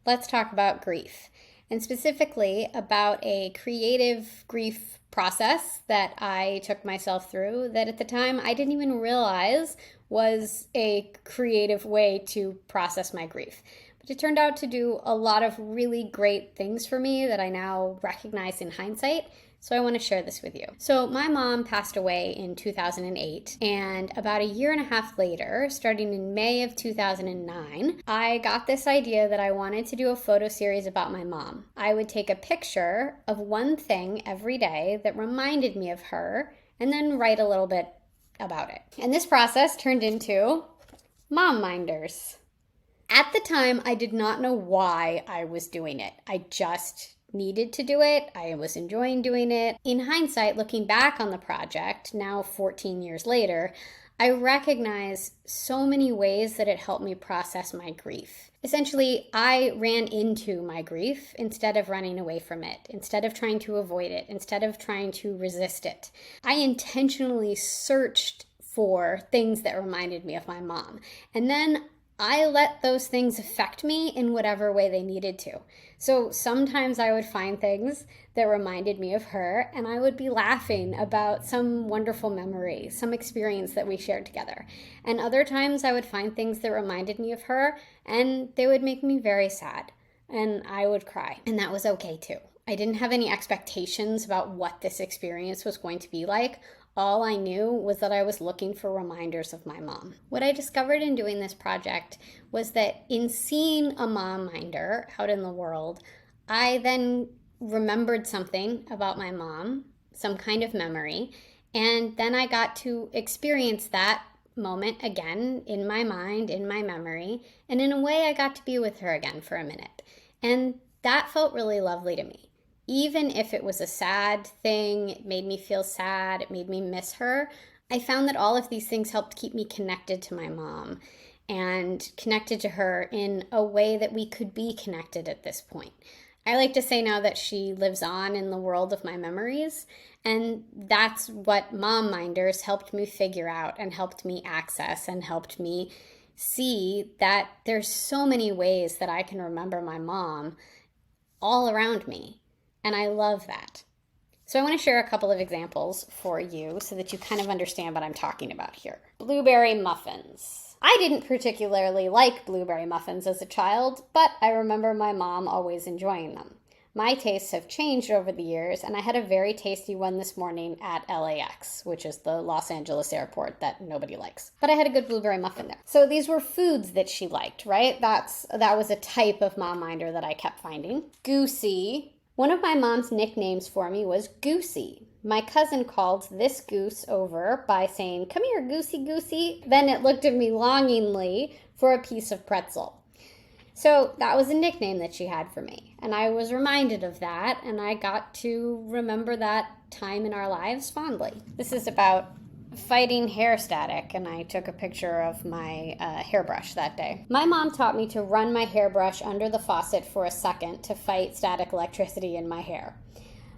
let's talk about grief, and specifically about a creative grief process that I took myself through that at the time I didn't even realize was a creative way to process my grief. But it turned out to do a lot of really great things for me that I now recognize in hindsight. So I want to share this with you. So my mom passed away in 2008, and about a year and a half later, starting in May of 2009, I got this idea that I wanted to do a photo series about my mom. I would take a picture of one thing every day that reminded me of her, and then write a little bit about it. And this process turned into Mom Minders. At the time, I did not know why I was doing it. I just needed to do it. I was enjoying doing it. In hindsight, looking back on the project, now 14 years later, I recognize so many ways that it helped me process my grief. Essentially, I ran into my grief instead of running away from it, instead of trying to avoid it, instead of trying to resist it. I intentionally searched for things that reminded me of my mom. And then I let those things affect me in whatever way they needed to. So sometimes I would find things that reminded me of her, and I would be laughing about some wonderful memory, some experience that we shared together. And other times I would find things that reminded me of her, and they would make me very sad, and I would cry. And that was okay too. I didn't have any expectations about what this experience was going to be like. All I knew was that I was looking for reminders of my mom. What I discovered in doing this project was that in seeing a mom minder out in the world, I then remembered something about my mom, some kind of memory, and then I got to experience that moment again in my mind, in my memory, and in a way I got to be with her again for a minute. And that felt really lovely to me. Even if it was a sad thing, it made me feel sad, it made me miss her, I found that all of these things helped keep me connected to my mom and connected to her in a way that we could be connected at this point. I like to say now that she lives on in the world of my memories, and that's what Mom Minders helped me figure out and helped me access and helped me see that there's so many ways that I can remember my mom all around me. And I love that. So I want to share a couple of examples for you so that you kind of understand what I'm talking about here. Blueberry muffins. I didn't particularly like blueberry muffins as a child, but I remember my mom always enjoying them. My tastes have changed over the years, and I had a very tasty one this morning at LAX, which is the Los Angeles airport that nobody likes. But I had a good blueberry muffin there. So these were foods that she liked, right? That was a type of mom minder that I kept finding. Goosey. One of my mom's nicknames for me was Goosey. My cousin called this goose over by saying, "Come here, Goosey, Goosey." Then it looked at me longingly for a piece of pretzel. So that was a nickname that she had for me. And I was reminded of that, and I got to remember that time in our lives fondly. This is about fighting hair static, and I took a picture of my hairbrush that day. My mom taught me to run my hairbrush under the faucet for a second to fight static electricity in my hair.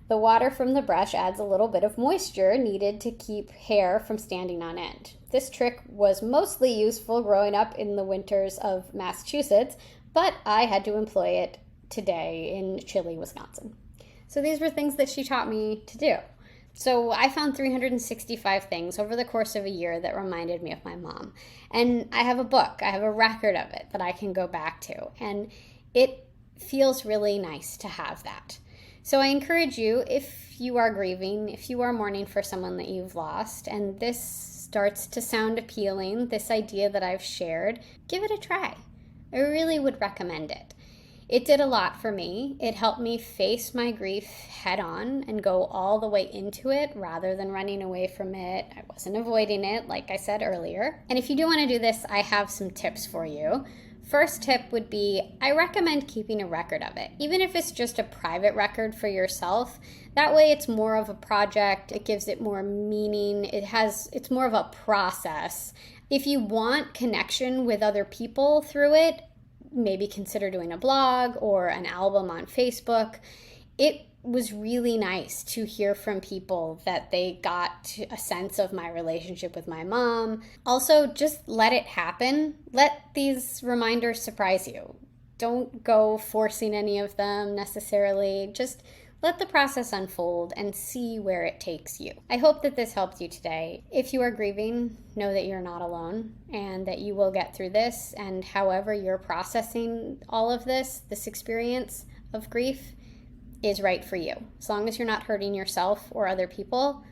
The water from the brush adds a little bit of moisture needed to keep hair from standing on end. This trick was mostly useful growing up in the winters of Massachusetts, but I had to employ it today in chilly Wisconsin. So these were things that she taught me to do. So I found 365 things over the course of a year that reminded me of my mom. And I have a book, I have a record of it that I can go back to. And it feels really nice to have that. So I encourage you, if you are grieving, if you are mourning for someone that you've lost, and this starts to sound appealing, this idea that I've shared, give it a try. I really would recommend it. It did a lot for me. It helped me face my grief head on and go all the way into it rather than running away from it. I wasn't avoiding it, like I said earlier. And if you do want to do this, I have some tips for you. First tip would be, I recommend keeping a record of it, even if it's just a private record for yourself. That way it's more of a project, it gives it more meaning, it's more of a process. If you want connection with other people through it, maybe consider doing a blog or an album on Facebook. It was really nice to hear from people that they got a sense of my relationship with my mom. Also, just let it happen. Let these reminders surprise you. Don't go forcing any of them necessarily. Just let the process unfold and see where it takes you. I hope that this helped you today. If you are grieving, know that you're not alone and that you will get through this. And however you're processing all of this experience of grief is right for you. As long as you're not hurting yourself or other people,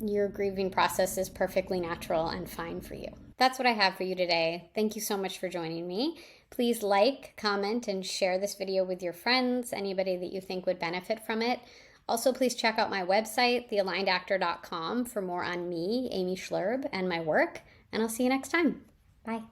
your grieving process is perfectly natural and fine for you. That's what I have for you today. Thank you so much for joining me. Please like, comment, and share this video with your friends, anybody that you think would benefit from it. Also, please check out my website, thealignedactor.com, for more on me, Amy Schloerb, and my work. And I'll see you next time. Bye.